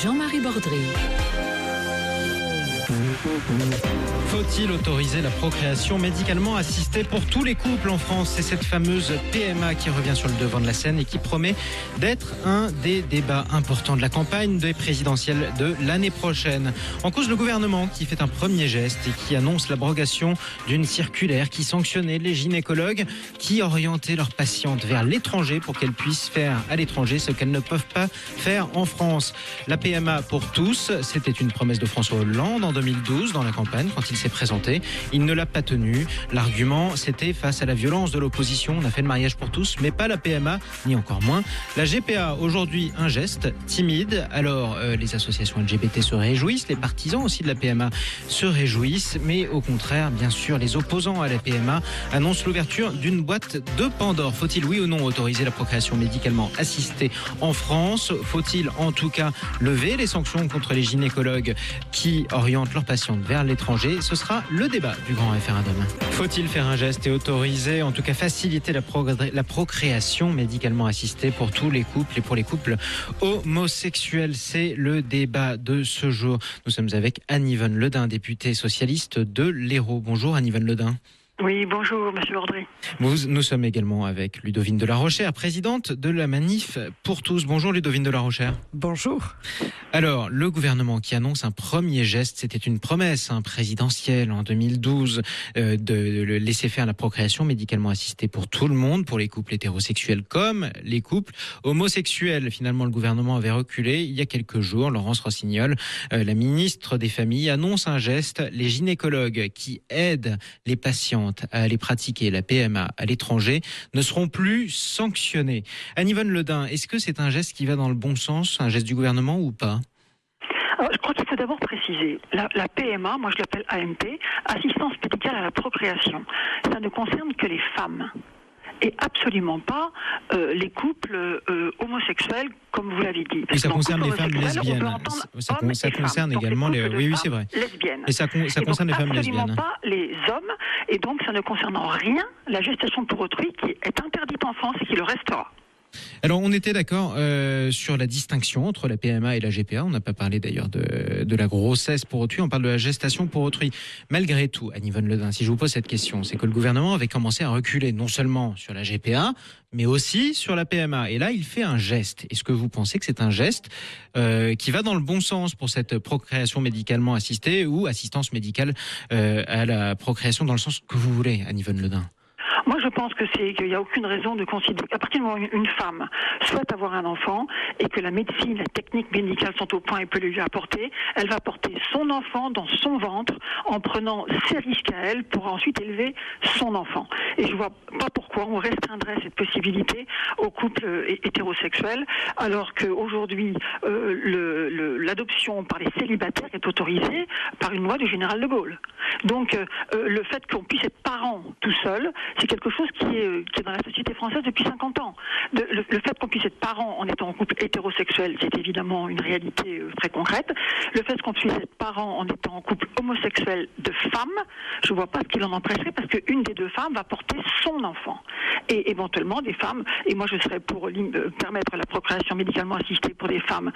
Jean-Marie Bordry. Faut-il autoriser la procréation médicalement assistée pour tous les couples en France? C'est cette fameuse PMA qui revient sur le devant de la scène et qui promet d'être un des débats importants de la campagne des présidentielles de l'année prochaine. En cause, le gouvernement qui fait un premier geste et qui annonce l'abrogation d'une circulaire qui sanctionnait les gynécologues qui orientaient leurs patientes vers l'étranger pour qu'elles puissent faire à l'étranger ce qu'elles ne peuvent pas faire en France. La PMA pour tous, c'était une promesse de François Hollande en 2012 dans la campagne quand il s'est présenté. Il ne l'a pas tenu. L'argument, c'était face à la violence de l'opposition. On a fait le mariage pour tous, mais pas la PMA, ni encore moins la GPA. Aujourd'hui, un geste timide. Alors, les associations LGBT se réjouissent, les partisans aussi de la PMA se réjouissent, mais au contraire, bien sûr, les opposants à la PMA annoncent l'ouverture d'une boîte de Pandore. Faut-il, oui ou non, autoriser la procréation médicalement assistée en France? Faut-il, en tout cas, lever les sanctions contre les gynécologues qui orientent leurs patientes vers l'étranger? Ce sera le débat du grand référendum. Faut-il faire un geste et autoriser, en tout cas faciliter la procréation médicalement assistée pour tous les couples et pour les couples homosexuels? C'est le débat de ce jour. Nous sommes avec Anne-Yvonne Ledin, députée socialiste de l'Hérault. Bonjour Anne-Yvonne Ledin. Oui, bonjour, monsieur Bordry. Nous sommes également avec Ludovine de la Rochère, présidente de la Manif pour tous. Bonjour Ludovine de la Rochère. Bonjour. Alors, le gouvernement qui annonce un premier geste, c'était une promesse présidentielle en 2012 de laisser faire la procréation médicalement assistée pour tout le monde, pour les couples hétérosexuels comme les couples homosexuels. Finalement, le gouvernement avait reculé il y a quelques jours. Laurence Rossignol, la ministre des Familles, annonce un geste. Les gynécologues qui aident les patients à aller pratiquer la PMA à l'étranger ne seront plus sanctionnés. Anne-Yvonne Ledin, est-ce que c'est un geste qui va dans le bon sens, un geste du gouvernement ou pas? Alors, je crois qu'il faut d'abord préciser, la PMA, moi je l'appelle AMP, assistance médicale à la procréation, ça ne concerne que les femmes. Et absolument pas les couples homosexuels, comme vous l'avez dit. Et ça concerne les femmes lesbiennes. Ça concerne également les... Oui, c'est vrai. Lesbiennes. Et ça concerne les femmes lesbiennes. Absolument pas les hommes. Et donc, ça ne concerne en rien la gestation pour autrui qui est interdite en France et qui le restera. Alors, on était d'accord sur la distinction entre la PMA et la GPA. On n'a pas parlé d'ailleurs de la grossesse pour autrui. On parle de la gestation pour autrui. Malgré tout, Anne-Yvonne Ledin, si je vous pose cette question, c'est que le gouvernement avait commencé à reculer non seulement sur la GPA, mais aussi sur la PMA. Et là, il fait un geste. Est-ce que vous pensez que c'est un geste qui va dans le bon sens pour cette procréation médicalement assistée ou assistance médicale à la procréation dans le sens que vous voulez, Anne-Yvonne Ledin? Moi, je pense qu'il n'y a aucune raison de considérer qu'à partir du moment où une femme souhaite avoir un enfant et que la médecine, la technique médicale sont au point et peut lui apporter, elle va porter son enfant dans son ventre en prenant ses risques à elle pour ensuite élever son enfant. Et je ne vois pas pourquoi on restreindrait cette possibilité aux couples hétérosexuels alors qu'aujourd'hui, l'adoption par les célibataires est autorisée par une loi du général de Gaulle. Donc, le fait qu'on puisse être parent tout seul, c'est quelque chose qui est dans la société française depuis 50 ans. Le fait qu'on puisse être parent en étant en couple hétérosexuel, c'est évidemment une réalité très concrète. Le fait qu'on puisse être parent en étant en couple homosexuel de femmes, je ne vois pas ce qu'il en empêcherait parce qu'une des deux femmes va porter son enfant. Et éventuellement des femmes, et moi je serais pour permettre la procréation médicalement assistée pour des femmes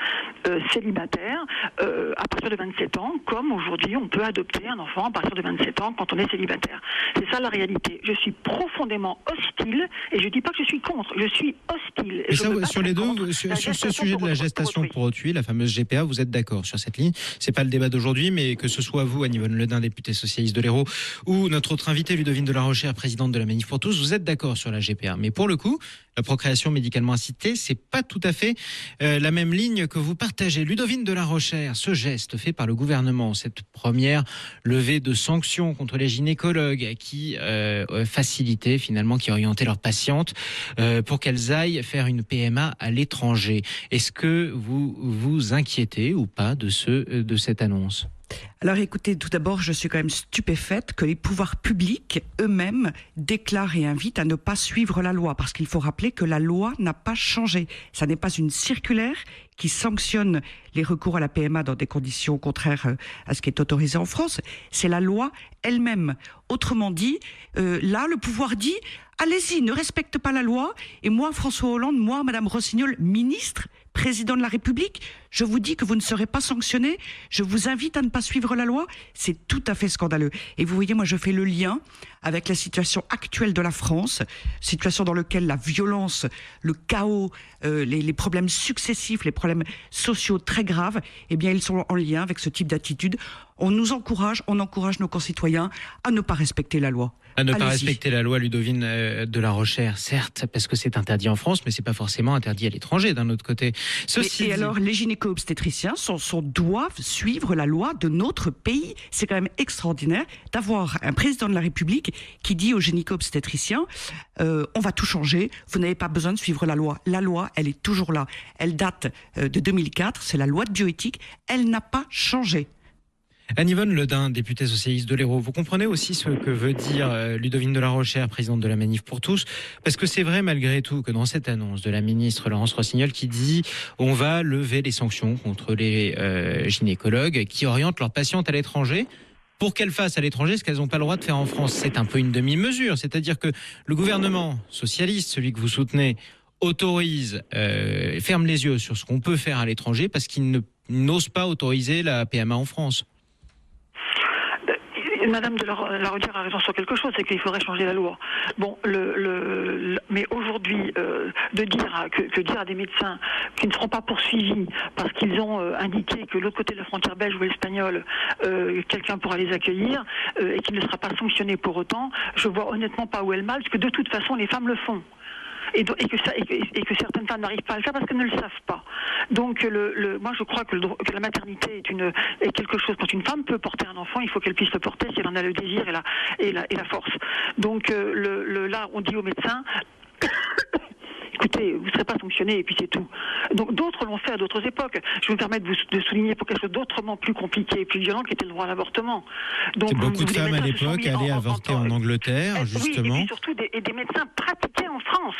célibataires à partir de 27 ans, comme aujourd'hui on peut adopter un enfant à partir de 27 ans quand on est célibataire. C'est ça la réalité. Je suis profondément hostile, et je ne dis pas que je suis contre, je suis hostile. Et ça, sur les deux, sur ce sujet de la gestation pour autrui, la fameuse GPA, vous êtes d'accord sur cette ligne? C'est pas le débat d'aujourd'hui, mais que ce soit vous, Anne-Yvonne Ledin, députée socialiste de l'Hérault, ou notre autre invitée, Ludovine de la Rochère, présidente de la Manif pour tous, vous êtes d'accord sur la GPA. Mais pour le coup, la procréation médicalement assistée, c'est pas tout à fait la même ligne que vous partagez. Ludovine de la Rochère, ce geste fait par le gouvernement, cette première levée de sanctions contre les gynécologues qui facilitaient finalement, qui orientaient leurs patientes pour qu'elles aillent faire une PMA à l'étranger. Est-ce que vous vous inquiétez ou pas de cette annonce? Alors écoutez, tout d'abord, je suis quand même stupéfaite que les pouvoirs publics eux-mêmes déclarent et invitent à ne pas suivre la loi, parce qu'il faut rappeler que la loi n'a pas changé. Ça n'est pas une circulaire qui sanctionne les recours à la PMA dans des conditions contraires à ce qui est autorisé en France. C'est la loi elle-même. Autrement dit, là, le pouvoir dit allez-y, ne respecte pas la loi. Et moi, François Hollande, moi, Madame Rossignol, ministre, président de la République, je vous dis que vous ne serez pas sanctionné. Je vous invite à ne pas suivre la loi. C'est tout à fait scandaleux. Et vous voyez, moi, je fais le lien avec la situation actuelle de la France, situation dans laquelle la violence, le chaos, les problèmes successifs, les problèmes sociaux très graves, eh bien, ils sont en lien avec ce type d'attitude. On encourage nos concitoyens à ne pas respecter la loi. À ne pas respecter la loi, Ludovine de la Rochère, certes, parce que c'est interdit en France, mais c'est pas forcément interdit à l'étranger, d'un autre côté. Alors, les gynéco-obstétriciens doivent suivre la loi de notre pays. C'est quand même extraordinaire d'avoir un président de la République qui dit aux gynéco-obstétriciens on va tout changer, vous n'avez pas besoin de suivre la loi. La loi, elle est toujours là. Elle date de 2004, c'est la loi de bioéthique, elle n'a pas changé. Anne-Yvonne Ledain, députée socialiste de l'Hérault, vous comprenez aussi ce que veut dire Ludovine de la Rochère, présidente de la Manif pour tous, parce que c'est vrai malgré tout que dans cette annonce de la ministre Laurence Rossignol qui dit on va lever les sanctions contre les gynécologues qui orientent leurs patientes à l'étranger pour qu'elles fassent à l'étranger ce qu'elles n'ont pas le droit de faire en France. C'est un peu une demi-mesure, c'est-à-dire que le gouvernement socialiste, celui que vous soutenez, autorise, ferme les yeux sur ce qu'on peut faire à l'étranger parce qu'il n'ose pas autoriser la PMA en France. Madame de la Rochère a raison sur quelque chose, c'est qu'il faudrait changer la loi. Bon, mais aujourd'hui, dire à des médecins qui ne seront pas poursuivis parce qu'ils ont indiqué que de l'autre côté de la frontière belge ou espagnole, quelqu'un pourra les accueillir et qu'il ne sera pas sanctionné pour autant, je vois honnêtement pas où est le mal, parce que de toute façon, les femmes le font. Et que certaines femmes n'arrivent pas à le faire parce qu'elles ne le savent pas. Donc, moi, je crois que la maternité est quelque chose. Quand une femme peut porter un enfant, il faut qu'elle puisse le porter si elle en a le désir et la force. Donc, là, on dit aux médecins. Écoutez, vous ne serez pas sanctionné et puis c'est tout. Donc d'autres l'ont fait à d'autres époques. Je vais me permettre de souligner pour quelque chose d'autrement plus compliqué et plus violent qui était le droit à l'avortement. Donc beaucoup de femmes à l'époque allaient avorter en Angleterre, justement. Oui, et puis surtout des médecins pratiquaient en France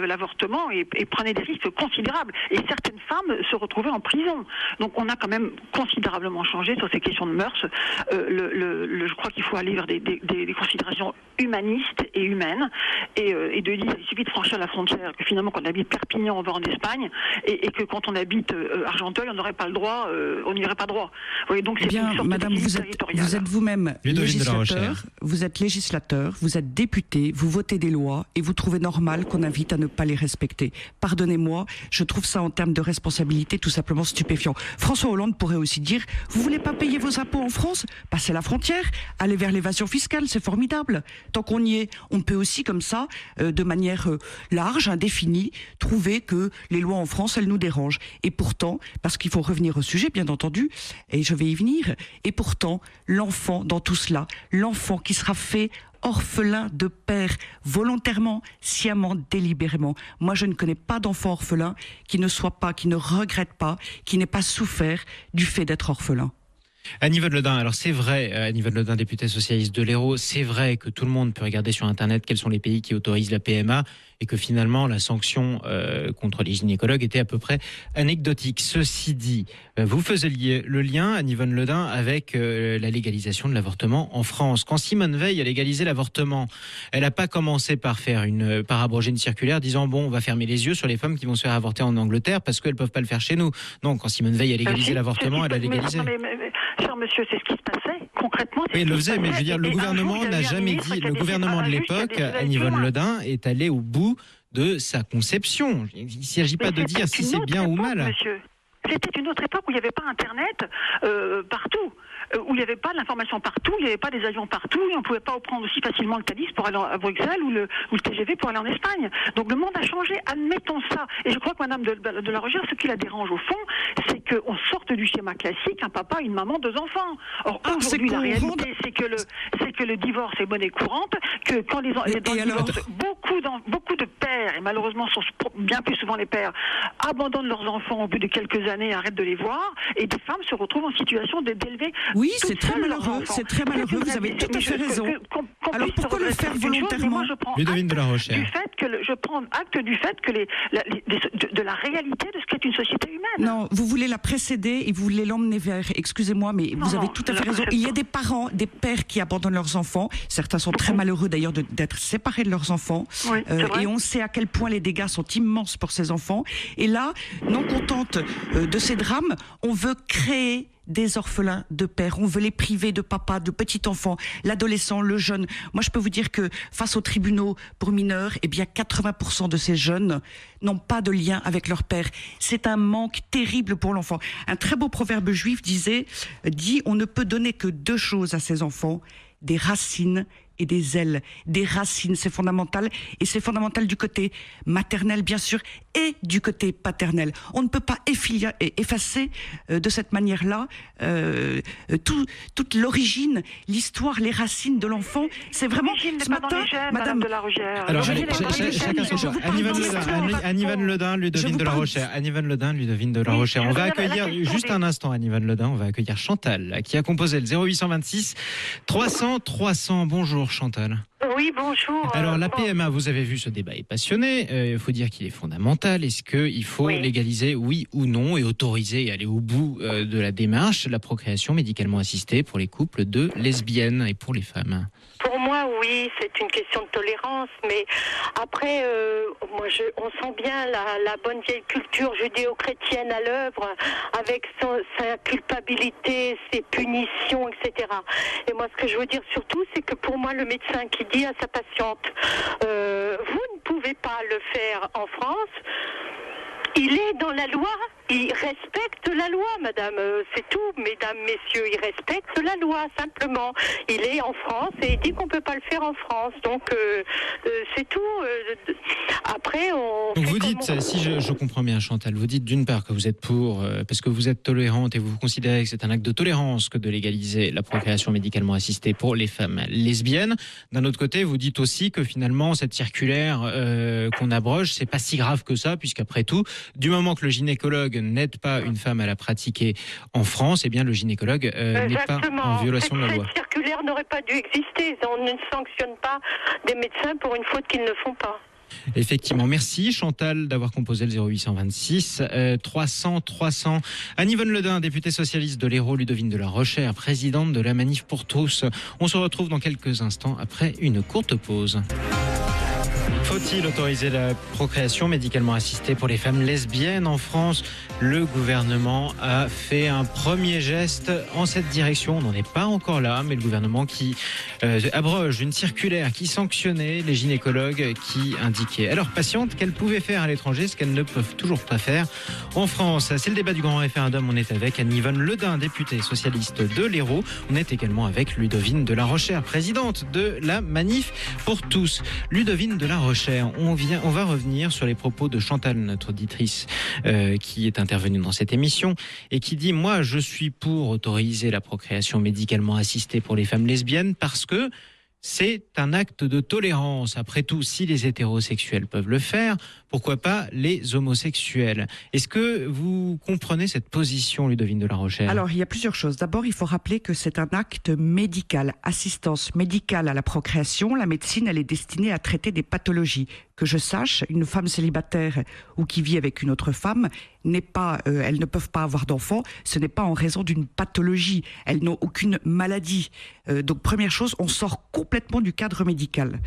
l'avortement et prenaient des risques considérables. Et certaines femmes se retrouvaient en prison. Donc on a quand même considérablement changé sur ces questions de mœurs. Je crois qu'il faut aller vers des considérations humanistes et humaines et de dire il suffit de franchir la frontière, que finalement quand on habite Perpignan on va en Espagne et que quand on habite Argenteuil on n'aurait pas le droit, on n'y aurait pas droit. Oui, donc c'est une sorte Madame, de vous êtes vous-même législateur, vous êtes député, vous votez des lois et vous trouvez normal qu'on invite à ne pas les respecter. Pardonnez-moi, je trouve ça en termes de responsabilité tout simplement stupéfiant. François Hollande pourrait aussi dire vous voulez pas payer vos impôts en France, passez la frontière, allez vers l'évasion fiscale, c'est formidable. Tant qu'on y est, on peut aussi comme ça, de manière large, indéfinie, trouver que les lois en France, elles nous dérangent. Et pourtant, parce qu'il faut revenir au sujet, bien entendu, et je vais y venir, et pourtant, l'enfant dans tout cela, l'enfant qui sera fait orphelin de père, volontairement, sciemment, délibérément. Moi, je ne connais pas d'enfant orphelin qui ne regrette pas, qui n'ait pas souffert du fait d'être orphelin. Anne-Yvonne Ledain, alors c'est vrai, Anne-Yvonne Ledain, députée socialiste de l'Hérault, c'est vrai que tout le monde peut regarder sur Internet quels sont les pays qui autorisent la PMA et que finalement la sanction contre les gynécologues était à peu près anecdotique. Ceci dit, vous faisiez le lien, Anne-Yvonne Ledain, avec la légalisation de l'avortement en France. Quand Simone Veil a légalisé l'avortement, elle n'a pas commencé par abroger une circulaire disant bon, on va fermer les yeux sur les femmes qui vont se faire avorter en Angleterre parce qu'elles ne peuvent pas le faire chez nous. Non, quand Simone Veil a légalisé l'avortement, elle a légalisé. Cher monsieur, c'est ce qui se passait concrètement. Oui, elle le faisait, mais je veux dire, le gouvernement n'a jamais dit. Le gouvernement de l'époque, Anne-Yvonne Ledain, est allé au bout de sa conception. Il ne s'agit pas de dire si c'est bien ou mal. Monsieur. C'était une autre époque où il n'y avait pas Internet partout, où il n'y avait pas l'information partout, il n'y avait pas des avions partout, et on ne pouvait pas prendre aussi facilement le Thalys pour aller à Bruxelles ou le TGV pour aller en Espagne. Donc le monde a changé, admettons ça. Et je crois que Madame de la Rochère, ce qui la dérange au fond, c'est qu'on sorte du schéma classique, un papa, une maman, deux enfants. Or aujourd'hui, la réalité, c'est que le divorce est monnaie courante, que quand dans le divorce, beaucoup de pères, et malheureusement sont bien plus souvent les pères, abandonnent leurs enfants au bout de quelques années arrêtent de les voir, et des femmes se retrouvent en situation d'élever. Oui, c'est très malheureux, c'est très malheureux, vous avez tout à fait raison. Alors pourquoi le faire volontairement? Ludovine de la Rochère. Je prends acte du fait que de la réalité de ce qu'est une société humaine. Non, vous voulez la précéder et vous voulez l'emmener vers, excusez-moi, mais vous avez tout à fait raison. Il y a des parents, des pères qui abandonnent leurs enfants. Certains sont très malheureux d'ailleurs d'être séparés de leurs enfants. Oui, et on sait à quel point les dégâts sont immenses pour ces enfants. Et là, non contente de ces drames, on veut créer des orphelins de père, on veut les priver de papa, de petits enfants, l'adolescent, le jeune. Moi, je peux vous dire que face aux tribunaux pour mineurs, eh bien 80% de ces jeunes n'ont pas de lien avec leur père. C'est un manque terrible pour l'enfant. Un très beau proverbe juif dit on ne peut donner que deux choses à ses enfants, des racines et des ailes. Des racines, c'est fondamental, et c'est fondamental du côté maternel bien sûr et du côté paternel. On ne peut pas effacer de cette manière-là toute l'origine, l'histoire, les racines de l'enfant. C'est vraiment ce matin, Madame de la Rochère. Alors, chacun son choix. Anne-Yvonne Ledin, Ludovine de la Rochère. Anne-Yvonne Ledin, Ludovine de la Rochère. On va accueillir, juste un instant, Anne-Yvonne Ledin, on va accueillir Chantal, qui a composé le 0826 300 300. Bonjour Chantal. Oui, bonjour. Alors la PMA, vous avez vu, ce débat est passionné. Il faut dire qu'il est fondamental. Est-ce qu'il faut légaliser, oui ou non, et autoriser et aller au bout de la démarche, la procréation médicalement assistée pour les couples de lesbiennes et pour les femmes? Pour moi, oui, c'est une question de tolérance, mais après, on sent bien la bonne vieille culture judéo-chrétienne à l'œuvre, avec sa culpabilité, ses punitions, etc. Et moi, ce que je veux dire surtout, c'est que pour moi, le médecin qui dit à sa patiente, vous ne pouvez pas le faire en France, il est dans la loi, il respecte la loi, madame, c'est tout, mesdames, messieurs, il respecte la loi, simplement. Il est en France et il dit qu'on ne peut pas le faire en France, donc c'est tout. Après, donc vous dites, si je comprends bien Chantal, vous dites d'une part que vous êtes pour, parce que vous êtes tolérante et vous considérez que c'est un acte de tolérance que de légaliser la procréation médicalement assistée pour les femmes lesbiennes. D'un autre côté, vous dites aussi que finalement, cette circulaire qu'on abroge, c'est pas si grave que ça, puisqu'après tout, du moment que le gynécologue n'aide pas une femme à la pratiquer en France, eh bien le gynécologue n'est pas en violation de la loi. Cette circulaire n'aurait pas dû exister. On ne sanctionne pas des médecins pour une faute qu'ils ne font pas. Effectivement, merci Chantal d'avoir composé le 0826 300 300. Anne-Yvonne Ledin, députée socialiste de l'Hérault, Ludovine de la Rochère, présidente de la Manif pour tous. On se retrouve dans quelques instants après une courte pause. Faut-il autoriser la procréation médicalement assistée pour les femmes lesbiennes en France? Le gouvernement a fait un premier geste en cette direction. On n'en est pas encore là, mais le gouvernement qui abroge une circulaire qui sanctionnait les gynécologues qui indiquaient à leurs patientes qu'elles pouvaient faire à l'étranger ce qu'elles ne peuvent toujours pas faire en France. C'est le débat du grand référendum. On est avec Anne-Yvonne Ledin, députée socialiste de l'Hérault. On est également avec Ludovine de la Rochère, présidente de la Manif pour tous. Ludovine de la Rochère, on va revenir sur les propos de Chantal, notre auditrice, qui est intervenue dans cette émission et qui dit « Moi, je suis pour autoriser la procréation médicalement assistée pour les femmes lesbiennes parce que c'est un acte de tolérance. Après tout, si les hétérosexuels peuvent le faire, pourquoi pas les homosexuels ?» Est-ce que vous comprenez cette position, Ludovine de la Rochère? Alors, il y a plusieurs choses. D'abord, il faut rappeler que c'est un acte médical, assistance médicale à la procréation. La médecine, elle est destinée à traiter des pathologies. Que je sache, une femme célibataire ou qui vit avec une autre femme elles ne peuvent pas avoir d'enfants. Ce n'est pas en raison d'une pathologie. Elles n'ont aucune maladie. Donc, première chose, on sort complètement du cadre médical.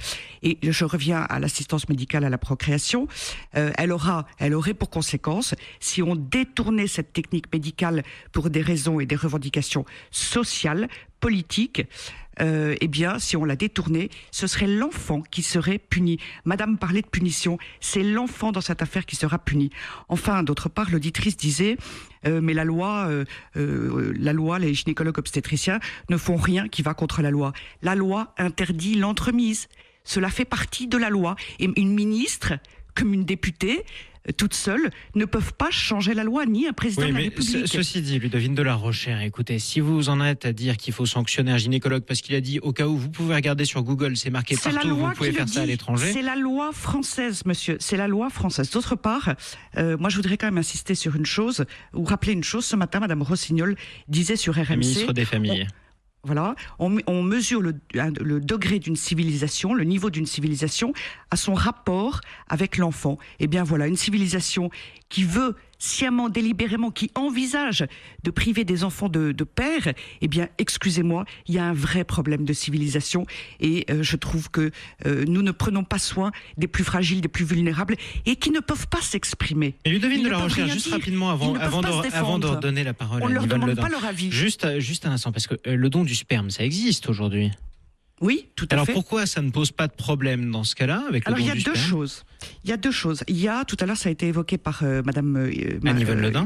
Et je reviens à l'assistance médicale à la procréation. Elle aurait pour conséquence, si on détournait cette technique médicale pour des raisons et des revendications sociales, politiques, eh bien, si on la détournait, ce serait l'enfant qui serait puni. Madame parlait de punition, c'est l'enfant dans cette affaire qui sera puni. Enfin, d'autre part, l'auditrice disait, mais la loi, les gynécologues obstétriciens ne font rien qui va contre la loi. La loi interdit l'entremise. Cela fait partie de la loi. Et une ministre, comme une députée, toutes seules ne peuvent pas changer la loi, ni un président de la République. Ceci dit, Ludovine de la Rochère, écoutez, si vous en êtes à dire qu'il faut sanctionner un gynécologue parce qu'il a dit, au cas où, vous pouvez regarder sur Google, c'est marqué partout, vous pouvez faire ça à l'étranger. C'est la loi française, monsieur, c'est la loi française. D'autre part, moi je voudrais quand même insister sur une chose, ou rappeler une chose. Ce matin, Madame Rossignol disait sur RMC... La ministre des Familles. Voilà, on mesure le degré d'une civilisation, le niveau d'une civilisation à son rapport avec l'enfant. Eh bien voilà, une civilisation qui veut sciemment, délibérément, qui envisage de priver des enfants de père, eh bien, excusez-moi, il y a un vrai problème de civilisation et je trouve que nous ne prenons pas soin des plus fragiles, des plus vulnérables et qui ne peuvent pas s'exprimer. Et Ludovine de la Rochère, juste rapidement, avant de redonner la parole à Yvonne Ledin. On ne leur demande pas leur avis. Juste un instant, parce que le don du sperme, ça existe aujourd'hui. Oui, tout à fait. Alors pourquoi ça ne pose pas de problème dans ce cas-là avec le don du sperme ? Il y a deux choses. Tout à l'heure, ça a été évoqué par Madame Anne-Yvonne Ledin.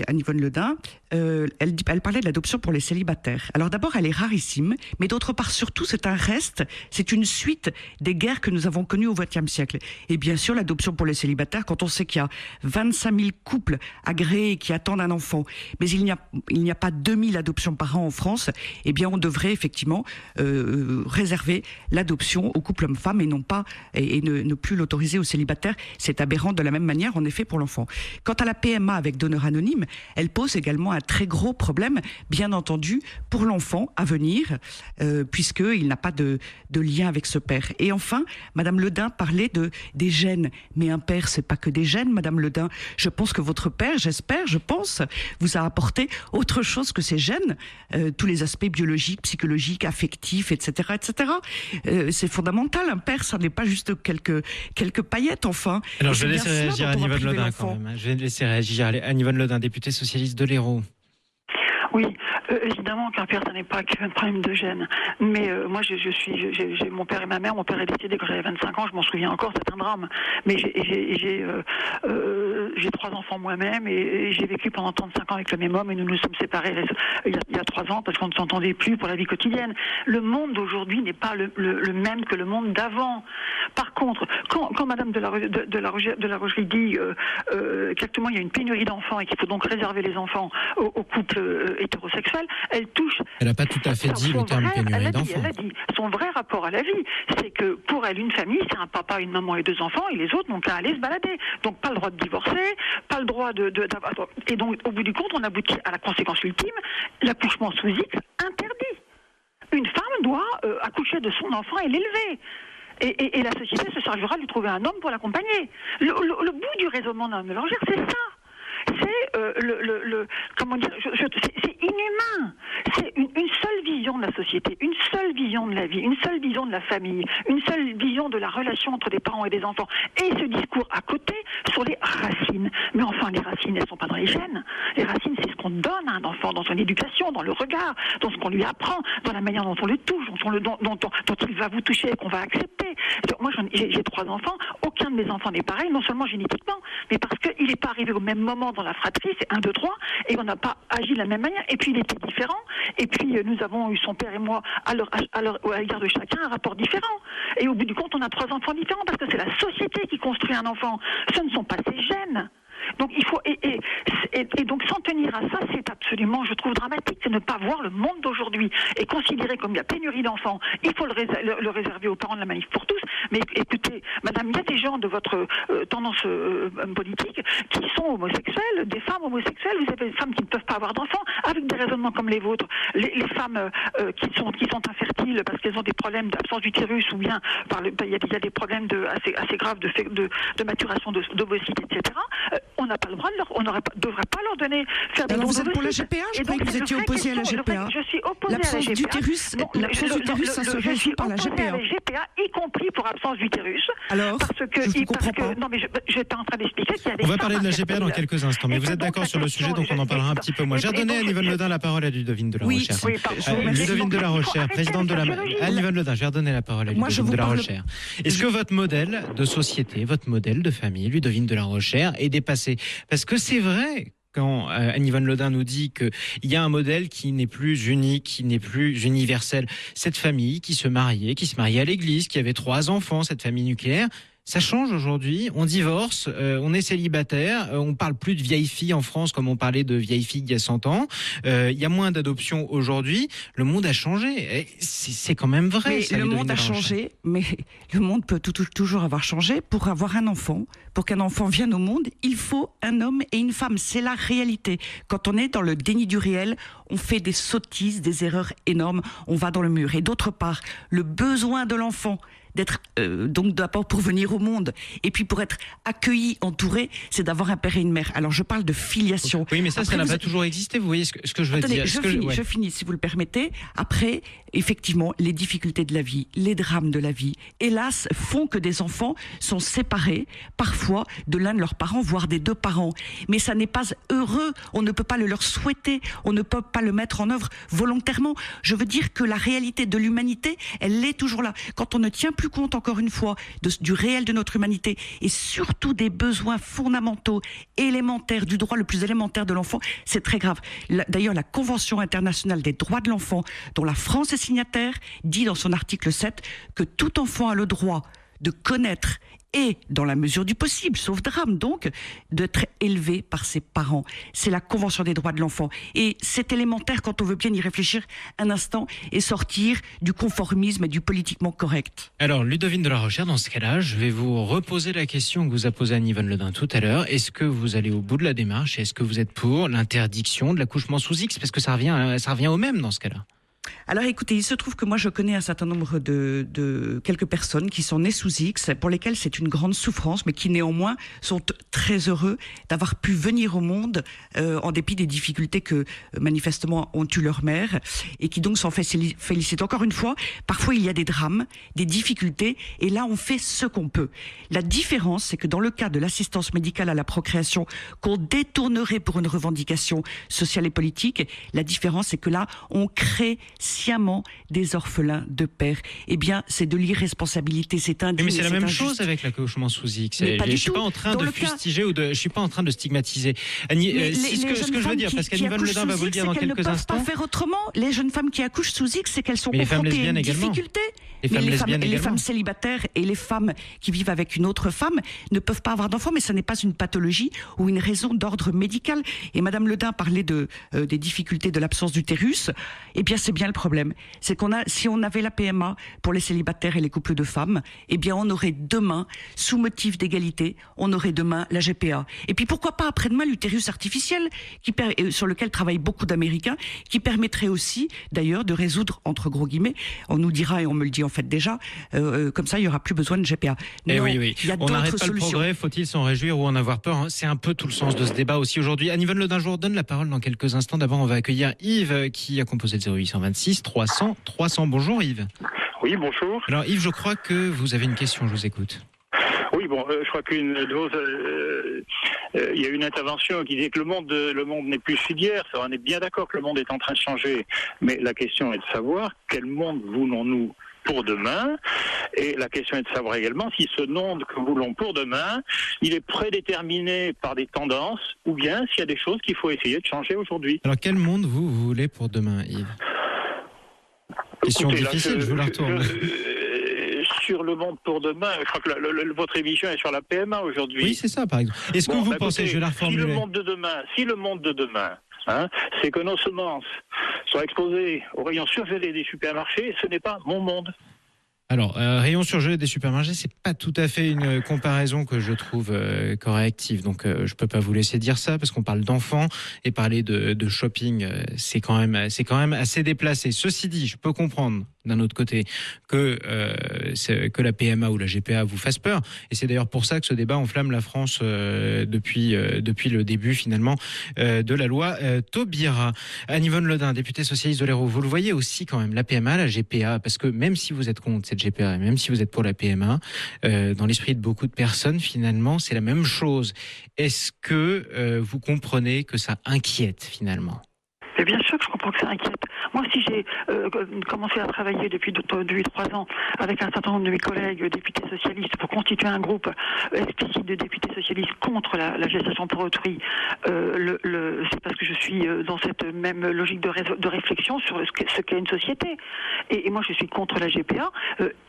Anne-Yvonne Ledin. Elle parlait de l'adoption pour les célibataires. Alors d'abord, elle est rarissime, mais d'autre part, surtout, c'est un reste, c'est une suite des guerres que nous avons connues au XXe siècle. Et bien sûr, l'adoption pour les célibataires, quand on sait qu'il y a 25 000 couples agréés qui attendent un enfant, mais il n'y a pas 2000 adoptions par an en France, eh bien, on devrait effectivement réserver l'adoption aux couples hommes-femmes et non pas et ne plus l'autoriser aux célibataires. C'est aberrant de la même manière, en effet, pour l'enfant. Quant à la PMA avec donneur anonyme, elle pose également un très gros problème, bien entendu, pour l'enfant à venir, puisqu'il n'a pas de lien avec ce père. Et enfin, Madame Ledin parlait des gènes. Mais un père, c'est pas que des gènes, Madame Ledin. Je pense que votre père, je pense, vous a apporté autre chose que ces gènes, tous les aspects biologiques, psychologiques, affectifs, etc., etc. C'est fondamental. Un père, ça n'est pas juste quelques paillettes, enfin. Alors, je vais laisser réagir Anne-Yvonne Ledin quand même. Je vais laisser réagir Anne-Yvonne Ledin, députée socialiste de l'Hérault. Oui, évidemment qu'un père, ça n'est pas qu'un problème de gène. Mais moi, j'ai mon père et ma mère. Mon père est décédé quand j'avais 25 ans. Je m'en souviens encore. C'est un drame. Mais j'ai 3 enfants moi-même et j'ai vécu pendant 35 ans avec le même homme et nous nous sommes séparés il y a 3 ans parce qu'on ne s'entendait plus pour la vie quotidienne. Le monde d'aujourd'hui n'est pas le même que le monde d'avant. Par contre, quand Madame de la Rocherie dit qu'actuellement il y a une pénurie d'enfants et qu'il faut donc réserver les enfants aux couples hétérosexuels, elle touche... Elle n'a pas tout à fait dit le terme pénurie d'enfants. Elle a dit. Son vrai rapport à la vie, c'est que pour elle, une famille, c'est un papa, une maman et 2 enfants, et les autres n'ont qu'à aller se balader. Donc pas le droit de divorcer, pas le droit et donc au bout du compte, on aboutit à la conséquence ultime, l'accouchement sous X interdit. Une femme doit accoucher de son enfant et l'élever. Et la société se chargera de lui trouver un homme pour l'accompagner. Le bout du raisonnement d'un mélangeur, c'est ça. C'est comment dire, c'est inhumain. C'est une seule vision de la société, une seule vision de la vie, une seule vision de la famille, une seule vision de la relation entre des parents et des enfants. Et ce discours à côté sur les racines. Mais enfin, les racines, elles ne sont pas dans les gènes. Les racines, c'est ce qu'on donne à un enfant dans son éducation, dans le regard, dans ce qu'on lui apprend, dans la manière dont on le touche, dont il va vous toucher et qu'on va accepter. Moi, j'ai 3 enfants. Aucun de mes enfants n'est pareil, non seulement génétiquement, mais parce qu'il n'est pas arrivé au même moment dans la fratrie, c'est 1, 2, 3, et on n'a pas agi de la même manière. Et puis il était différent. Et puis nous avons eu, son père et moi, à l'égard de chacun, un rapport différent. Et au bout du compte, on a 3 enfants différents parce que c'est la société qui construit un enfant. Ce ne sont pas ses gènes. Donc il faut et donc s'en tenir à ça, c'est absolument, je trouve, dramatique. C'est ne pas voir le monde d'aujourd'hui et considérer comme il y a pénurie d'enfants, il faut le réserver aux parents de la Manif pour tous. Mais écoutez, madame, il y a des gens de votre tendance politique qui sont homosexuels, des femmes homosexuelles. Vous avez des femmes qui ne peuvent pas avoir d'enfants avec des raisonnements comme les vôtres. Les femmes qui sont infertiles parce qu'elles ont des problèmes d'absence d'utérus ou bien il y a des problèmes assez graves de maturation d'ovocite, etc. On n'a pas le droit on devrait pas leur donner faire des dons vous êtes pour la GPA? Je croyais que vous étiez opposé à la GPA. Je suis opposé à la GPA. L'absence d'utérus, ça se résout par la GPA. Je suis opposé à la GPA, y compris pour absence d'utérus. Alors, je ne comprends pas. Non, mais j'étais en train d'expliquer qu'il y a des... On va parler de la GPA dans quelques instants, mais vous êtes d'accord sur le sujet, donc on en parlera un petit peu moins. J'ai redonné à Anne-Yvonne Ledin la parole à Ludovine de la Rochère. Ludovine de la Rochère, présidente de la... Anne-Yvonne Ledin, j'ai redonné la parole à Ludovine de la Rochère. Est-ce que votre modèle de société, votre modèle de famille, Ludovine de la Rochère, est dépassé? Parce que c'est vrai, quand Anne-Yvonne Ledin nous dit qu'il y a un modèle qui n'est plus unique, qui n'est plus universel. Cette famille qui se mariait à l'église, qui avait 3 enfants, cette famille nucléaire, Ça change aujourd'hui, on divorce, on est célibataire, on parle plus de vieilles filles en France comme on parlait de vieilles filles il y a 100 ans. Il y a moins d'adoptions aujourd'hui. Le monde a changé. Et c'est quand même vrai. Mais le monde a changé, mais le monde peut toujours avoir changé. Pour avoir un enfant, pour qu'un enfant vienne au monde, il faut un homme et une femme. C'est la réalité. Quand on est dans le déni du réel, on fait des sottises, des erreurs énormes, on va dans le mur. Et d'autre part, le besoin de l'enfant d'être donc d'abord pour venir au monde et puis pour être accueilli, entouré, c'est d'avoir un père et une mère. Alors je parle de filiation. Oui, mais ça n'a pas toujours existé. Vous voyez ce que je veux dire. Je finis, si vous le permettez. Après, effectivement, les difficultés de la vie, les drames de la vie, hélas, font que des enfants sont séparés, parfois, de l'un de leurs parents, voire des deux parents. Mais ça n'est pas heureux. On ne peut pas le leur souhaiter. On ne peut pas le mettre en œuvre volontairement. Je veux dire que la réalité de l'humanité, elle est toujours là. Quand on ne tient plus compte, encore une fois, du réel de notre humanité et surtout des besoins fondamentaux, élémentaires, du droit le plus élémentaire de l'enfant, c'est très grave. D'ailleurs, la Convention internationale des droits de l'enfant, dont la France est signataire, dit dans son article 7 que tout enfant a le droit de connaître et, dans la mesure du possible, sauf drame donc, d'être élevé par ses parents. C'est la Convention des droits de l'enfant. Et c'est élémentaire quand on veut bien y réfléchir un instant et sortir du conformisme et du politiquement correct. Alors, Ludovine de la Rochère, dans ce cas-là, je vais vous reposer la question que vous a posée Anne-Yvonne Le Dain tout à l'heure. Est-ce que vous allez au bout de la démarche? Est-ce que vous êtes pour l'interdiction de l'accouchement sous X? Parce que ça revient au même dans ce cas-là. Alors écoutez, il se trouve que moi je connais un certain nombre de quelques personnes qui sont nées sous X, pour lesquelles c'est une grande souffrance, mais qui néanmoins sont très heureux d'avoir pu venir au monde en dépit des difficultés que manifestement ont eu leur mère, et qui donc s'en félicitent. Encore une fois, parfois il y a des drames, des difficultés, et là on fait ce qu'on peut. La différence, c'est que dans le cas de l'assistance médicale à la procréation, qu'on détournerait pour une revendication sociale et politique, la différence c'est que là on crée sciemment des orphelins de père. Eh bien, c'est de l'irresponsabilité, c'est indigne. Mais c'est la même injuste. chose avec l'accouchement sous X. Je suis pas en train de fustiger je suis pas en train de stigmatiser. Ce que je veux dire, parce qu'Anne-Yvonne Le Dain va vous le dire dans quelques instants. Ne peuvent pas faire autrement. Les jeunes femmes qui accouchent sous X, c'est qu'elles sont confrontées à une difficulté. Les femmes célibataires et les femmes qui vivent avec une autre femme ne peuvent pas avoir d'enfants, mais ce n'est pas une pathologie ou une raison d'ordre médical. Et Madame Le Dain parlait des difficultés de l'absence d'utérus. Eh bien, c'est bien le problème. C'est si on avait la PMA pour les célibataires et les couples de femmes, eh bien, on aurait demain, sous motif d'égalité, on aurait demain la GPA. Et puis, pourquoi pas après-demain l'utérus artificiel, sur lequel travaillent beaucoup d'Américains, qui permettrait aussi, d'ailleurs, de résoudre, entre gros guillemets, on nous dira, et on me le dit en fait déjà, comme ça, il n'y aura plus besoin de GPA. Non, oui. Il y a on n'arrête pas solutions. le progrès, faut-il s'en réjouir ou en avoir peur? C'est un peu tout le sens de ce débat aussi aujourd'hui. Anne-Yvonne Le Dain, je vous redonne la parole dans quelques instants. D'abord, on va accueillir Yves, qui a composé le 0826 300 300. Bonjour Yves. Oui, bonjour. Alors Yves, je crois que vous avez une question, je vous écoute. Oui, bon, je crois qu'une de vos... il y a une intervention qui disait que le monde n'est plus d'hier. On est bien d'accord que le monde est en train de changer. Mais la question est de savoir quel monde voulons-nous pour demain, et la question est de savoir également si ce monde que nous voulons pour demain, il est prédéterminé par des tendances, ou bien s'il y a des choses qu'il faut essayer de changer aujourd'hui. Alors quel monde vous voulez pour demain, Yves? Question difficile, je vous la retourne. Sur le monde pour demain, je crois que votre émission est sur la PMA aujourd'hui. Oui, c'est ça, par exemple. Est-ce que vous pensez, je vais la reformuler. Si le monde de demain, c'est que nos semences soient exposées aux rayons surgelés des supermarchés, ce n'est pas mon monde. Alors, rayon surgelé des supermarchés, c'est pas tout à fait une comparaison que je trouve corrective. Donc, je peux pas vous laisser dire ça parce qu'on parle d'enfants et parler de shopping, c'est quand même assez déplacé. Ceci dit, je peux comprendre d'un autre côté que la PMA ou la GPA vous fasse peur. Et c'est d'ailleurs pour ça que ce débat enflamme la France depuis le début finalement de la loi Taubira. Anne-Yvonne Le Dain, députée socialiste de l'Hérault, vous le voyez aussi quand même, la PMA, la GPA, parce que même si vous êtes contre cette GPA, même si vous êtes pour la PMA, dans l'esprit de beaucoup de personnes, finalement, c'est la même chose. Est-ce que vous comprenez que ça inquiète finalement ? Mais bien sûr que je comprends que ça inquiète. Moi, si j'ai commencé à travailler depuis 3 ans avec un certain nombre de mes collègues députés socialistes pour constituer un groupe explicite de députés socialistes contre la gestation pour autrui, c'est parce que je suis dans cette même logique de réflexion sur ce qu'est une société. Et moi, je suis contre la GPA,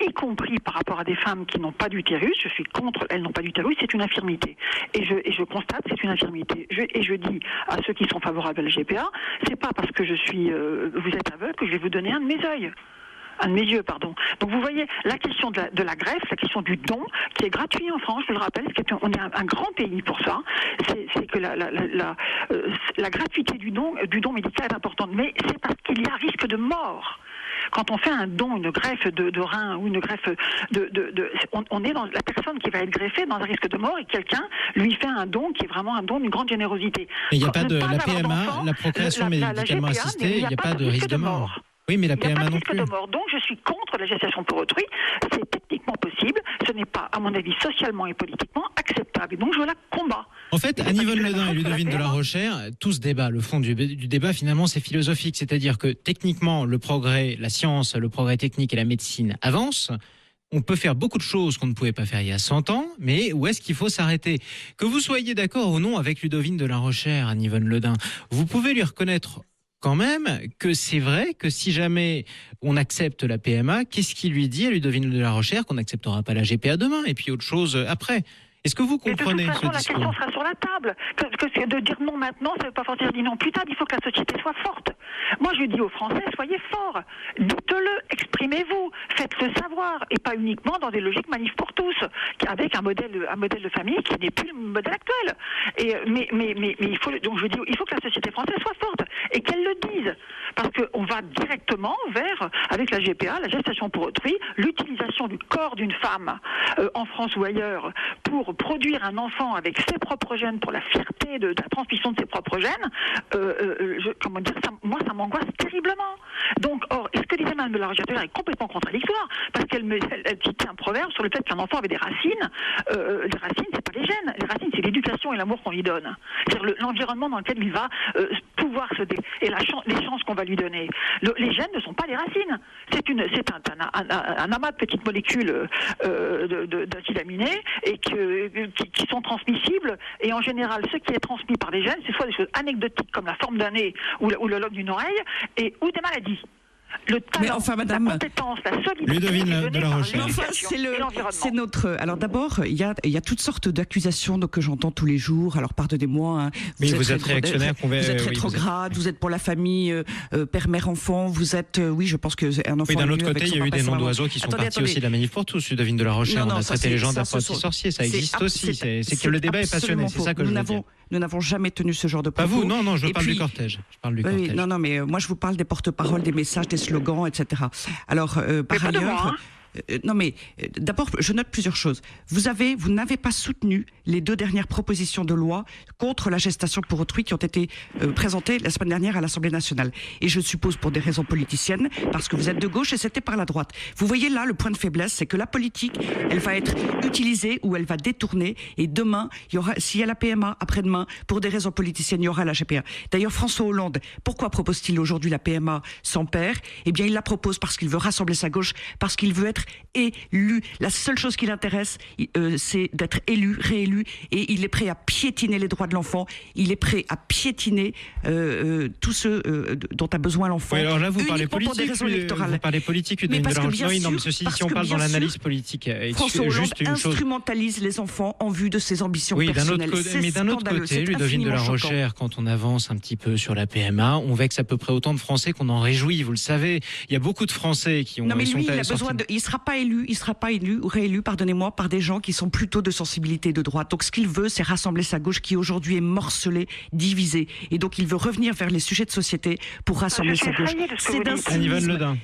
y compris par rapport à des femmes qui n'ont pas d'utérus. Je suis contre, elles n'ont pas d'utérus, c'est une infirmité. Et je constate, c'est une infirmité. Et je dis à ceux qui sont favorables à la GPA, c'est pas parce que vous êtes aveugle que je vais vous donner un de mes yeux, pardon. Donc vous voyez, la question de la greffe, la question du don, qui est gratuit en France, je le rappelle, on est un grand pays pour ça, c'est que la gratuité du don médical est importante, mais c'est parce qu'il y a risque de mort. Quand on fait un don, une greffe de rein ou une greffe on est dans la personne qui va être greffée dans un risque de mort et quelqu'un lui fait un don qui est vraiment un don d'une grande générosité. Mais il n'y a pas de la PMA, la procréation médicalement assistée, il n'y a pas de risque de mort. Oui, mais la PMA non plus. Donc je suis contre la gestation pour autrui. C'est techniquement possible. Ce n'est pas, à mon avis, socialement et politiquement acceptable. Et donc je la combats. En fait, Anne-Yvonne Ledin et Ludovine de la Rochère, tout ce débat, le fond du débat, finalement, c'est philosophique. C'est-à-dire que techniquement, le progrès, la science, le progrès technique et la médecine avancent. On peut faire beaucoup de choses qu'on ne pouvait pas faire il y a 100 ans, mais où est-ce qu'il faut s'arrêter ? Que vous soyez d'accord ou non avec Ludovine de la Rochère, Anne-Yvonne Ledin, vous pouvez lui reconnaître quand même que c'est vrai que si jamais on accepte la PMA, qu'est-ce qui lui dit à Ludovine de la Rochère qu'on n'acceptera pas la GPA demain et puis autre chose après ? Est-ce que vous comprenez ce discours ? La question sera sur la table. Que de dire non maintenant, ça ne veut pas forcément dire non plus tard. Il faut que la société soit forte. Moi, je dis aux Français, soyez forts. Dites-le, exprimez-vous, faites-le savoir. Et pas uniquement dans des logiques manif pour tous, avec un modèle de famille qui n'est plus le modèle actuel. Mais il faut que la société française soit forte et qu'elle le dise. Parce qu'on va directement vers, avec la GPA, la gestation pour autrui, l'utilisation du corps d'une femme en France ou ailleurs pour produire un enfant avec ses propres gènes, pour la fierté de la transmission de ses propres gènes, moi ça m'angoisse terriblement. Donc, est-ce que l'idée de la Rochère est complètement contradictoire ? Parce qu'elle cite un proverbe sur le fait qu'un enfant avait des racines. Les racines, c'est pas les gènes. Les racines, c'est l'éducation et l'amour qu'on lui donne. C'est-à-dire l'environnement dans lequel il va pouvoir et les chances qu'on va lui donner. Les gènes ne sont pas les racines. C'est un amas de petites molécules d'acides aminés et qui sont transmissibles. Et en général, ce qui est transmis par les gènes, c'est soit des choses anecdotiques comme la forme d'un nez ou le lobe d'une oreille, ou des maladies. Le talent, la compétence, la solidité, Ludovine de la Rochère. C'est notre. Alors d'abord, il y a toutes sortes d'accusations que j'entends tous les jours. Alors pardonnez-moi. Hein, vous êtes réactionnaire. Vous êtes rétrograde. Vous êtes pour la famille, père, mère, enfant. Vous êtes. Oui, je pense que un enfant. Oui, d'un autre côté, il y a eu des noms d'oiseaux qui sont partis aussi de la manif pour tous. Ludovine de la Rochère. On a traité les gens d'apprentis sorciers. Ça existe aussi. C'est que le débat est passionné. C'est ça que je veux dire. Nous n'avons jamais tenu ce genre de propos. Pas vous, non, je parle du cortège. Je parle du cortège. Non, mais moi je vous parle des porte-paroles, des messages, des slogans, etc. Alors, par ailleurs... non mais d'abord je note plusieurs choses. Vous n'avez pas soutenu les 2 dernières propositions de loi contre la gestation pour autrui qui ont été présentées la semaine dernière à l'Assemblée nationale. Et je suppose pour des raisons politiciennes, parce que vous êtes de gauche et c'était par la droite. Vous voyez là le point de faiblesse, c'est que la politique, elle va être utilisée ou elle va détourner. Et demain, s'il y a la PMA, après-demain, pour des raisons politiciennes, il y aura la GPA. D'ailleurs, François Hollande, pourquoi propose-t-il aujourd'hui la PMA sans père ? Eh bien, il la propose parce qu'il veut rassembler sa gauche, parce qu'il veut être élu. La seule chose qui l'intéresse, c'est d'être élu, réélu, et il est prêt à piétiner les droits de l'enfant. Il est prêt à piétiner tout ce dont a besoin l'enfant. Oui, alors là, vous parlez politique. Vous parlez politique, Ludovine de la Rochère. Oui, non, mais ceci, si on parle dans l'analyse politique, François Hollande instrumentalise les enfants en vue de ses ambitions personnelles. Mais d'un autre côté, Ludovine de la Rochère, quand on avance un petit peu sur la PMA, on vexe à peu près autant de Français qu'on en réjouit. Vous le savez, il y a beaucoup de Français qui ont. Non, mais lui, il sera pas élu ou réélu, pardonnez-moi, par des gens qui sont plutôt de sensibilité de droite. Donc ce qu'il veut, c'est rassembler sa gauche qui aujourd'hui est morcelée, divisée. Et donc il veut revenir vers les sujets de société pour rassembler sa gauche.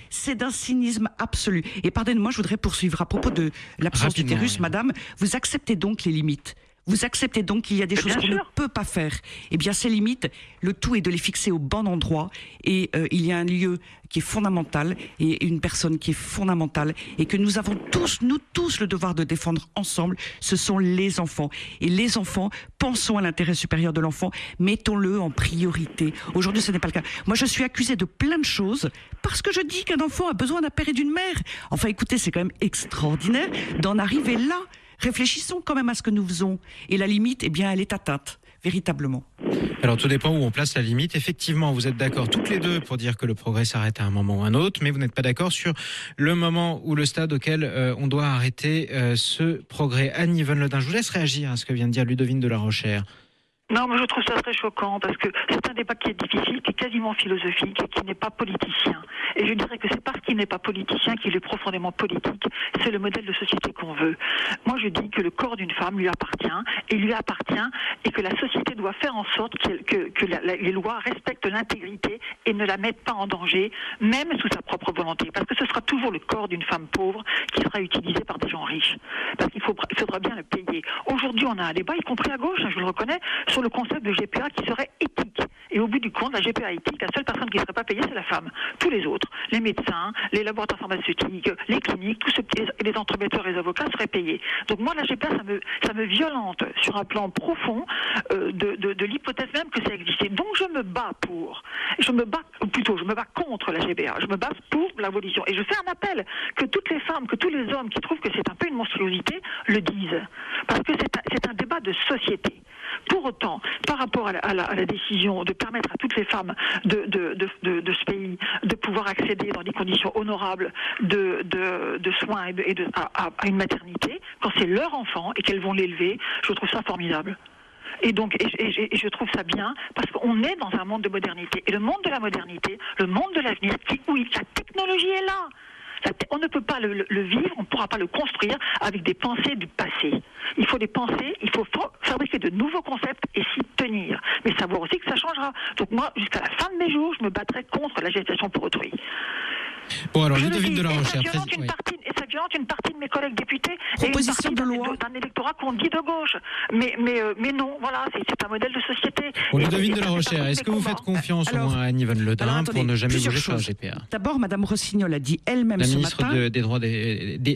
C'est d'un cynisme absolu. Et pardonnez-moi, je voudrais poursuivre à propos de l'absence d'utérus, madame. Vous acceptez donc les limites. Vous acceptez donc qu'il y a des choses bien qu'on ne sûr. peut pas faire. Eh bien, ces limites, le tout est de les fixer au bon endroit. Et il y a un lieu qui est fondamental et une personne qui est fondamentale et que nous avons tous, nous tous, le devoir de défendre ensemble. Ce sont les enfants. Et les enfants, pensons à l'intérêt supérieur de l'enfant, mettons-le en priorité. Aujourd'hui, ce n'est pas le cas. Moi, je suis accusée de plein de choses parce que je dis qu'un enfant a besoin d'un père et d'une mère. Enfin, écoutez, c'est quand même extraordinaire d'en arriver là. Réfléchissons quand même à ce que nous faisons. Et la limite, eh bien, elle est atteinte, véritablement. Alors tout dépend où on place la limite. Effectivement, vous êtes d'accord toutes les deux pour dire que le progrès s'arrête à un moment ou un autre, mais vous n'êtes pas d'accord sur le moment ou le stade auquel on doit arrêter ce progrès. Anne-Yvonne Ledin, je vous laisse réagir à ce que vient de dire Ludovine de la Rochère. Non, mais je trouve ça très choquant parce que c'est un débat qui est difficile, qui est quasiment philosophique et qui n'est pas politicien. Et je dirais que c'est parce qu'il n'est pas politicien qu'il est profondément politique. C'est le modèle de société qu'on veut. Moi, je dis que le corps d'une femme lui appartient et que la société doit faire en sorte que les lois respectent l'intégrité et ne la mettent pas en danger, même sous sa propre volonté. Parce que ce sera toujours le corps d'une femme pauvre qui sera utilisé par des gens riches. Parce qu'il faudra bien le payer. Aujourd'hui, on a un débat, y compris à gauche, je le reconnais, sur le concept de GPA qui serait éthique. Et au bout du compte, la GPA éthique, la seule personne qui ne serait pas payée, c'est la femme. Tous les autres, les médecins, les laboratoires pharmaceutiques, les cliniques, tous les entremetteurs et les avocats seraient payés. Donc moi, la GPA, ça me violente sur un plan profond de l'hypothèse même que ça existait. Donc je me bats contre la GPA. Je me bats pour l'abolition. Et je fais un appel que toutes les femmes, que tous les hommes qui trouvent que c'est un peu une monstruosité, le disent. Parce que c'est un débat de société. Pour autant, par rapport à la décision de permettre à toutes les femmes de ce pays de pouvoir accéder dans des conditions honorables de soins à une maternité, quand c'est leur enfant et qu'elles vont l'élever, je trouve ça formidable. Et donc, je trouve ça bien parce qu'on est dans un monde de modernité. Et le monde de la modernité, le monde de l'avenir, où la technologie est là. On ne peut pas le vivre, on ne pourra pas le construire avec des pensées du passé. Il faut des pensées, il faut fabriquer de nouveaux concepts et s'y tenir. Mais savoir aussi que ça changera. Donc moi, jusqu'à la fin de mes jours, je me battrai contre la gestation pour autrui. Bon, alors, Ludovine de la Rochère. Ça violente une partie de mes collègues députés Proposition et une partie d'un électorat qu'on dit de gauche. Mais non, voilà, c'est un modèle de société. Bon, Ludovine de la Rochère, est-ce que vous faites confiance au moins à Anne-Yvonne Ledin pour ne jamais bouger sur la GPA? D'abord, Madame Rossignol a dit elle-même ce matin...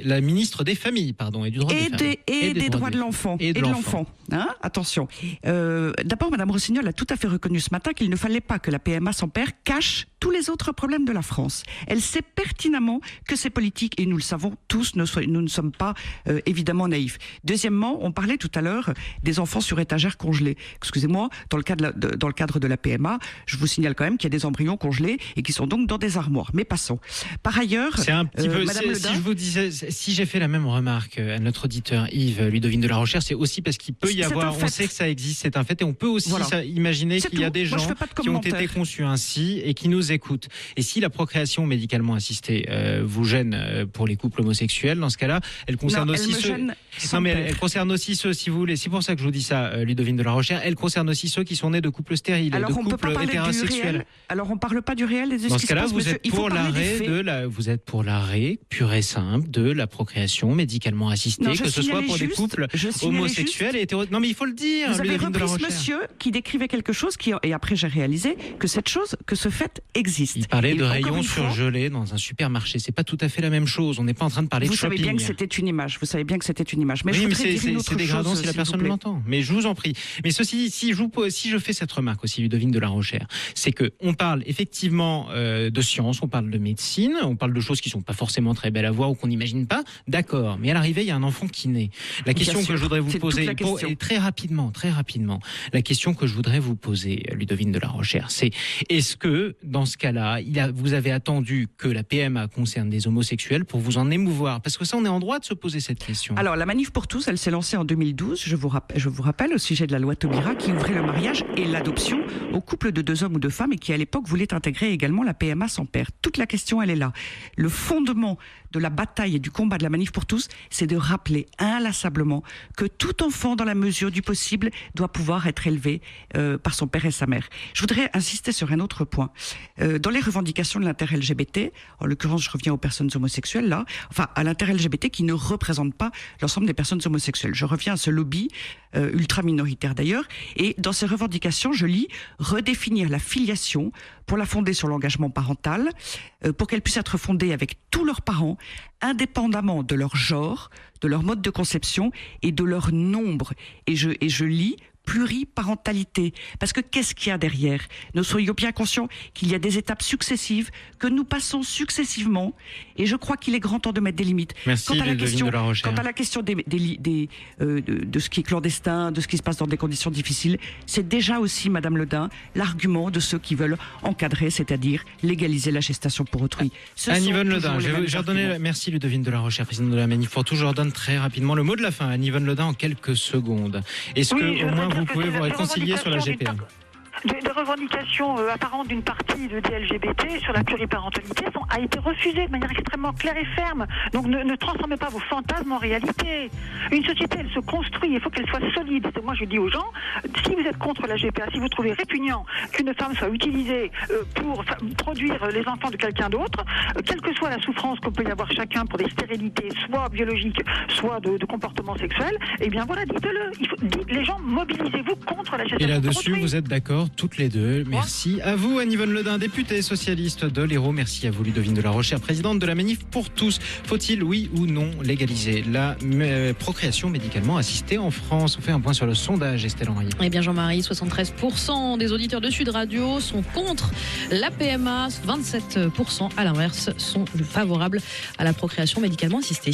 La ministre des Familles, pardon, et du droit des femmes. Et des droits de l'enfant. Et de l'enfant. Hein, attention. D'abord, Madame Rossignol a tout à fait reconnu ce matin qu'il ne fallait pas que la PMA sans père cache tous les autres problèmes de la France. Elle sait pertinemment que c'est politique et nous le savons tous, nous ne sommes pas évidemment naïfs. Deuxièmement, on parlait tout à l'heure des enfants sur étagères congelées. Excusez-moi, dans le cadre de la PMA, je vous signale quand même qu'il y a des embryons congelés et qui sont donc dans des armoires. Mais passons. Par ailleurs, c'est un petit peu. Madame Ledin, si je vous disais, si j'ai fait la même remarque à notre auditeur Yves Ludovine de la Rochère, c'est aussi parce qu'il peut y avoir. On sait que ça existe, c'est un fait, et on peut aussi imaginer qu'il y a des gens qui ont été conçus ainsi et qui nous écoutent. Et si la procréation médicalement assistée vous gêne pour les couples homosexuels, dans ce cas-là, elle concerne aussi ceux. Non, mais elle concerne aussi ceux, si vous voulez. C'est pour ça que je vous dis ça, Ludovine de la Rochère. Elle concerne aussi ceux qui sont nés de couples stériles, alors, de couples hétérosexuels. Alors on parle pas du réel. Dans ce cas-là, vous êtes pour l'arrêt pur et simple de la procréation médicalement assistée, que ce soit pour des couples homosexuels et hétérosexuels. Non, mais il faut le dire. Vous avez repris ce monsieur qui décrivait quelque chose et après j'ai réalisé que ce fait existe. Il parlait de rayons surgelés dans un supermarché. C'est pas tout à fait la même chose. On n'est pas en train de parler de shopping. Vous savez bien que c'était une image. Mais oui, je voudrais mais dire une autre c'est dégradant chose, si la personne l'entend. Mais je vous en prie. Mais ceci, si je fais cette remarque aussi, Ludovine de la Rochère, c'est que on parle effectivement de science, on parle de médecine, on parle de choses qui sont pas forcément très belles à voir ou qu'on n'imagine pas. D'accord. Mais à l'arrivée, il y a un enfant qui naît. La question que je voudrais vous poser, et très rapidement, la question que je voudrais vous poser, Ludovine de la Rochère, c'est est-ce que dans ce cas-là, vous avez attendu que la PMA concerne des homosexuels pour vous en émouvoir? Parce que ça, on est en droit de se poser cette question. Alors, la Manif pour tous, elle s'est lancée en 2012, je vous rappelle, au sujet de la loi Taubira, qui ouvrait le mariage et l'adoption aux couples de 2 hommes ou 2 femmes et qui, à l'époque, voulait intégrer également la PMA sans père. Toute la question, elle est là. Le fondement de la bataille et du combat de la Manif pour tous, c'est de rappeler inlassablement que tout enfant, dans la mesure du possible, doit pouvoir être élevé par son père et sa mère. Je voudrais insister sur un autre point. Dans les revendications de l'inter-LGBT, en l'occurrence, je reviens aux personnes homosexuelles, là, enfin, à l'inter-LGBT qui ne représente pas l'ensemble des personnes homosexuelles. Je reviens à ce lobby, ultra minoritaire d'ailleurs, et dans ces revendications, je lis « redéfinir la filiation pour la fonder sur l'engagement parental, pour qu'elle puisse être fondée avec tous leurs parents, indépendamment de leur genre, de leur mode de conception et de leur nombre. » Et je lis pluriparentalité. Parce que qu'est-ce qu'il y a derrière ? Nous soyons bien conscients qu'il y a des étapes successives, que nous passons successivement, et je crois qu'il est grand temps de mettre des limites. Merci, quant à la question de ce qui est clandestin, de ce qui se passe dans des conditions difficiles, c'est déjà aussi, Madame Ledin, l'argument de ceux qui veulent encadrer, c'est-à-dire légaliser la gestation pour autrui. Anne-Yvonne Ledin, merci Ludovine de la Rochère, présidente de la Manif pour tous. Je redonne très rapidement le mot de la fin à Anne-Yvonne Ledin en quelques secondes. Est-ce que au moins vous pouvez vous réconcilier sur la GPA ? Des revendications apparentes d'une partie de LGBT sur la pluriparentalité a été refusée de manière extrêmement claire et ferme. Donc ne transformez pas vos fantasmes en réalité. Une société, elle se construit, il faut qu'elle soit solide. Moi, je dis aux gens, si vous êtes contre la GPA, si vous trouvez répugnant qu'une femme soit utilisée pour produire les enfants de quelqu'un d'autre, quelle que soit la souffrance qu'on peut y avoir chacun pour des stérilités, soit biologiques, soit de comportements sexuels, eh bien voilà, dites-le. Dites les gens, mobilisez-vous contre la gestation. Et là-dessus, vous êtes d'accord toutes les deux. Merci à vous, Anne-Yvonne Ledin, députée socialiste de l'Hérault. Merci à vous, Ludovine de la Rochère, présidente de la Manif pour tous. Faut-il, oui ou non, légaliser la procréation médicalement assistée en France ? On fait un point sur le sondage, Estelle Henriet. Eh bien, Jean-Marie, 73% des auditeurs de Sud Radio sont contre la PMA. 27% à l'inverse sont favorables à la procréation médicalement assistée.